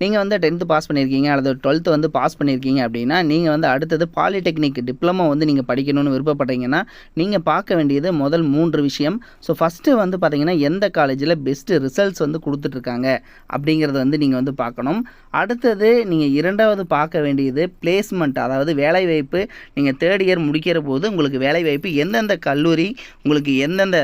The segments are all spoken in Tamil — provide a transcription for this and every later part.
நீங்கள் வந்து 10th பாஸ் பண்ணியிருக்கீங்க அல்லது 12th வந்து பாஸ் பண்ணியிருக்கீங்க அப்படின்னா நீங்கள் வந்து அடுத்தது பாலிடெக்னிக் டிப்ளமோ வந்து நீங்கள் படிக்கணும்னு விருப்பப்பட்டீங்கன்னா நீங்கள் பார்க்க வேண்டியது முதல் 3 விஷயம். ஸோ ஃபஸ்ட்டு வந்து பார்த்தீங்கன்னா எந்த காலேஜில் பெஸ்ட்டு ரிசல்ட்ஸ் வந்து கொடுத்துட்ருக்காங்க அப்படிங்கிறத வந்து நீங்கள் வந்து பார்க்கணும். அடுத்தது நீங்கள் 2வது பார்க்க வேண்டியது பிளேஸ்மெண்ட், அதாவது வேலைவாய்ப்பு. நீங்கள் 3rd இயர் முடிக்கிற போது உங்களுக்கு வேலைவாய்ப்பு எந்தெந்த கல்லூரி உங்களுக்கு எந்தெந்த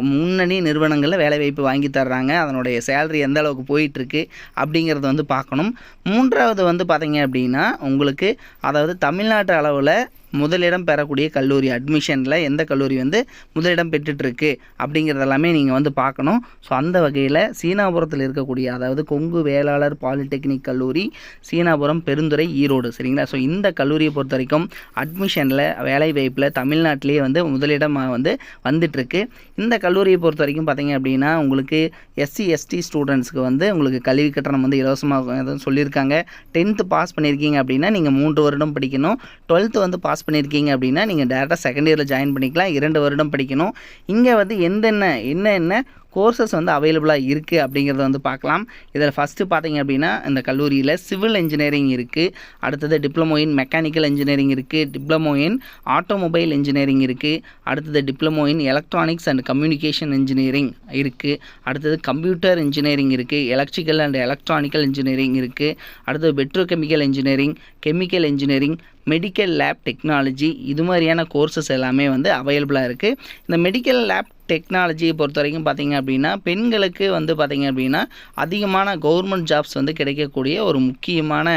முன்னணி நிறுவனங்களில் வேலைவாய்ப்பு வாங்கி தர்றாங்க, அதனுடைய சேலரி எந்த அளவுக்கு போயிட்டுருக்கு அப்படிங்கிறத வந்து பார்க்கணும். 3வது வந்து பார்த்தீங்க அப்படின்னா உங்களுக்கு அதாவது தமிழ்நாட்டு அளவில் முதலிடம் பெறக்கூடிய கல்லூரி அட்மிஷனில் எந்த கல்லூரி வந்து முதலிடம் பெற்றுட்ருக்கு அப்படிங்கிறதெல்லாமே நீங்கள் வந்து பார்க்கணும். ஸோ அந்த வகையில் சீனாபுரத்தில் இருக்கக்கூடிய அதாவது கொங்கு வேளாளர் பாலிடெக்னிக் கல்லூரி சீனாபுரம் பெருந்துறை ஈரோடு, சரிங்களா? ஸோ இந்த கல்லூரியை பொறுத்த வரைக்கும் அட்மிஷனில் வேலைவாய்ப்பில் தமிழ்நாட்டிலேயே வந்து முதலிடம் வந்து வந்துட்டுருக்கு. இந்த கல்லூரியை பொறுத்த வரைக்கும் பார்த்தீங்க அப்படின்னா உங்களுக்கு SC ST ஸ்டூடெண்ட்ஸ்க்கு வந்து உங்களுக்கு கல்வி கட்டணம் வந்து இலவசமாக சொல்லியிருக்காங்க. 10th பாஸ் பண்ணியிருக்கீங்க அப்படின்னா நீங்கள் 3 வருடம் படிக்கணும். 12th வந்து பாஸ் பண்ணியிருக்கீங்க அப்படின்னா நீங்கள் டேரெக்டாக 2nd இயரில் ஜாயின் பண்ணிக்கலாம். 2 வருடம் படிக்கணும். இங்கே வந்து என்ன கோர்சஸ் வந்து அவைலபிளாக இருக்குது அப்படிங்கிறத வந்து பார்க்கலாம். இதில் ஃபஸ்ட்டு பார்த்தீங்க அப்படின்னா இந்த கல்லூரியில் சிவில் இன்ஜினியரிங் இருக்குது, அடுத்தது டிப்ளமோ இன் மெக்கானிக்கல் இன்ஜினியரிங் இருக்குது, டிப்ளமோ இன் ஆட்டோமொபைல் இன்ஜினியரிங் இருக்குது, அடுத்தது diploma in electronics and communication engineering இருக்குது, அடுத்தது கம்ப்யூட்டர் இன்ஜினியரிங் இருக்குது, எலக்ட்ரிக்கல் அண்ட் எலக்ட்ரானிக்கல் இன்ஜினியரிங் இருக்குது, அடுத்தது petrochemical engineering, chemical engineering, medical lab technology, இது மாதிரியான கோர்சஸ் எல்லாமே வந்து அவைலபிளாக இருக்குது. இந்த மெடிக்கல் லேப் டெக்னாலஜியை பொறுத்த வரைக்கும் பார்த்தீங்க அப்படின்னா பெண்களுக்கு வந்து பார்த்தீங்க அப்படின்னா அதிகமான கவர்மெண்ட் ஜாப்ஸ் வந்து கிடைக்கக்கூடிய ஒரு முக்கியமான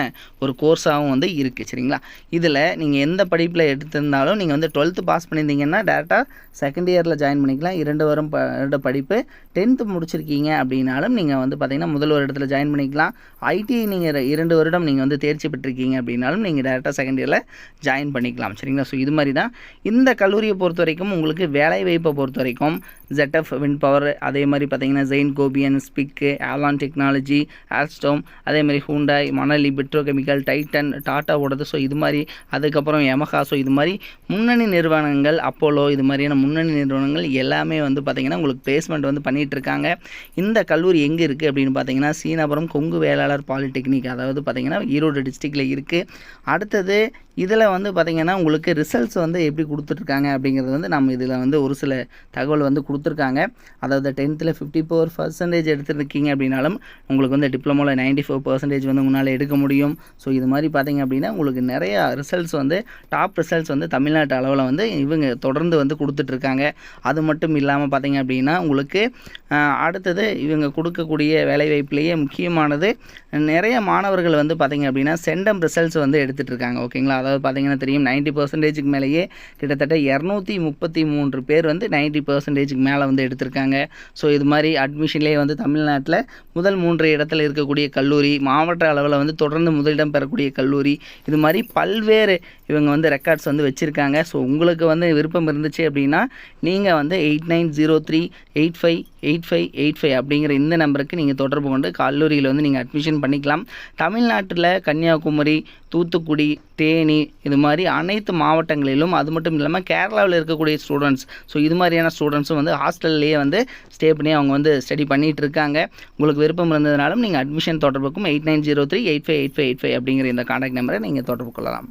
ஒரு கோர்ஸாகவும் வந்து இருக்குது, சரிங்களா? இதில் நீங்கள் எந்த படிப்பில் எடுத்திருந்தாலும் நீங்கள் வந்து 12th பாஸ் பண்ணியிருந்தீங்கன்னா டேரெக்டாக 2nd இயரில் ஜாயின் பண்ணிக்கலாம். 2 வருட படிப்பு. 10th முடிச்சிருக்கீங்க அப்படின்னாலும் நீங்கள் வந்து பார்த்தீங்கன்னா முதல் வருடத்தில் ஜாயின் பண்ணிக்கலாம். ஐடி நீங்கள் 2 வருடம் நீங்கள் வந்து தேர்ச்சி பெற்றிருக்கீங்க அப்படின்னாலும் நீங்கள் டேரெக்டாக 2nd இயரில் ஜாயின் பண்ணிக்கலாம், சரிங்களா? ஸோ இது மாதிரி தான் இந்த கல்லூரியை பொறுத்த வரைக்கும் உங்களுக்கு வேலைவாய்ப்பை பொறுத்த வரைக்கும் ZF விண்ட் பவர், அதே மாதிரி பார்த்தீங்கன்னா ஜெயின் கோபியன், ஸ்பிக்கு, ஆலான் டெக்னாலஜி, ஆல்ஸ்டோம், அதே மாதிரி ஹூண்டாய், மணலி, பெட்ரோகெமிக்கல், டைட்டன், டாட்டாவோடது, ஸோ இது மாதிரி, அதுக்கப்புறம் யமஹா, ஸோ இது மாதிரி முன்னணி நிறுவனங்கள், அப்போலோ, இது மாதிரியான முன்னணி நிறுவனங்கள் எல்லாமே வந்து பார்த்திங்கன்னா உங்களுக்கு பிளேஸ்மெண்ட் வந்து பண்ணிகிட்ருக்காங்க. இந்த கல்லூரி எங்கே இருக்குது அப்படின்னு பார்த்தீங்கன்னா சீனாபுரம் கொங்கு வேளாளர் பாலிடெக்னிக், அதாவது பார்த்திங்கன்னா ஈரோடு டிஸ்ட்ரிக்டில் இருக்குது. அடுத்தது இதில் வந்து பார்த்திங்கன்னா உங்களுக்கு ரிசல்ட்ஸ் வந்து எப்படி கொடுத்துட்ருக்காங்க அப்படிங்கிறது வந்து நம்ம இதில் வந்து ஒரு சில தகவல் வந்து கொடுத்துருக்காங்க. அதாவது 10th 54% எடுத்துருக்கீங்க அப்படின்னாலும் உங்களுக்கு வந்து டிப்ளமோவில் 94% வந்து உங்களால் எடுக்க முடியும். ஸோ இது மாதிரி பார்த்திங்க அப்படின்னா உங்களுக்கு நிறையா ரிசல்ட்ஸ் வந்து டாப் ரிசல்ட்ஸ் வந்து தமிழ்நாட்டு அளவில் வந்து இவங்க தொடர்ந்து வந்து கொடுத்துட்ருக்காங்க. அது மட்டும் இல்லாமல் பார்த்திங்க அப்படின்னா உங்களுக்கு அடுத்தது இவங்க கொடுக்கக்கூடிய வேலைவாய்ப்புலேயே முக்கியமானது நிறைய மாணவர்கள் வந்து பார்த்திங்க அப்படின்னா சென்டம் ரிசல்ட்ஸ் வந்து எடுத்துகிட்ருக்காங்க, ஓகேங்களா? அதாவது பார்த்திங்கன்னா தெரியும் 90%க்கு மேலேயே கிட்டத்தட்ட 233 பேர் வந்து 90%க்கு மேலே வந்து எடுத்திருக்காங்க. ஸோ இது மாதிரி அட்மிஷன்லேயே வந்து தமிழ்நாட்டில் முதல் 3 இடத்துல இருக்கக்கூடிய கல்லூரி, மாவட்ட அளவில் வந்து தொடர்ந்து முதலிடம் பெறக்கூடிய கல்லூரி, இது மாதிரி பல்வேறு இவங்க வந்து ரெக்கார்ட்ஸ் வந்து வச்சுருக்காங்க. ஸோ உங்களுக்கு வந்து விருப்பம் இருந்துச்சு அப்படின்னா நீங்கள் வந்து 8903858585 அப்படிங்கிற இந்த நம்பருக்கு நீங்கள் தொடர்பு கொண்டு கல்லூரியில் வந்து நீங்கள் அட்மிஷன் பண்ணிக்கலாம். தமிழ்நாட்டில் கன்னியாகுமரி, தூத்துக்குடி, தேனி, இது மாதிரி அனைத்து மாவட்டங்களிலும், அது மட்டும் இல்லாமல் கேரளாவில் இருக்கக்கூடிய ஸ்டூடெண்ட்ஸ், ஸோ இது மாதிரியான ஸ்டூடெண்ட்ஸும் வந்து ஹாஸ்டல்லையே வந்து ஸ்டே பண்ணி அவங்க வந்து ஸ்டடி பண்ணிகிட்டு இருக்காங்க. உங்களுக்கு விருப்பம் இருந்ததுனாலும் நீங்கள் அட்மிஷன் தொடர்புக்கும் 8903858585 அப்படிங்கிற இந்த கான்டாக்ட் நம்பரை நீங்கள் தொடர்பு கொள்ளலாம்.